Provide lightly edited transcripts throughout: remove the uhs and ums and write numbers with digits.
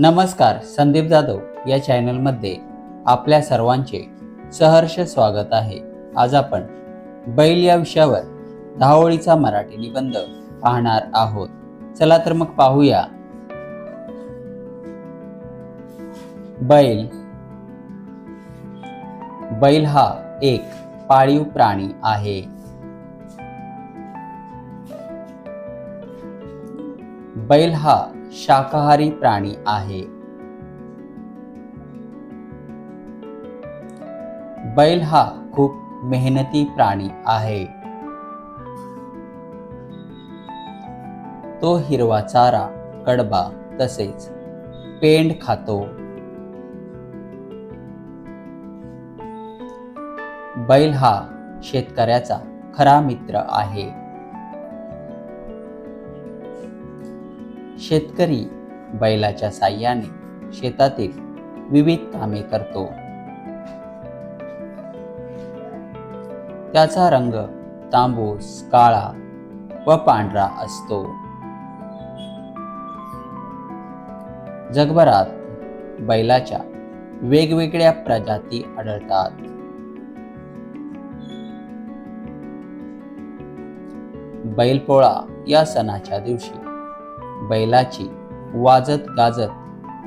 नमस्कार, संदीप जाधव या चॅनलमध्ये आपल्या सर्वांचे सहर्ष स्वागत आहे। आज आपण बैल या विषयावर 10 ओळीचा मराठी निबंध पाहणार आहोत। चला तर मग पाहूया। बैल। बैल हा एक पाळीव प्राणी आहे। बैल हा शाकाहारी प्राणी आहे। बैल हा खूप मेहनती प्राणी आहे। तो हिरवा चारा, कडबा तसेच पेंड खातो। बैल हा शेतकऱ्याचा खरा मित्र आहे। शेतकरी बैलाच्या साहाय्याने शेतातील विविध कामे करतो। त्याचा रंग तांबूस, काळा व पांढरा असतो। जगभरात बैलाच्या वेगवेगळ्या प्रजाती आढळतात। बैलपोळा या सणाच्या दिवशी बैलाची वाजत गाजत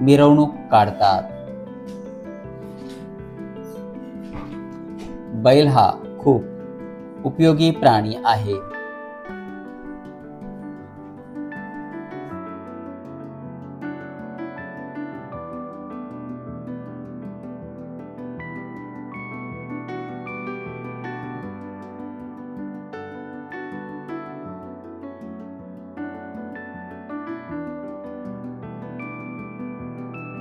मिरवणूक काढतात। बैल हा खूप उपयोगी प्राणी आहे।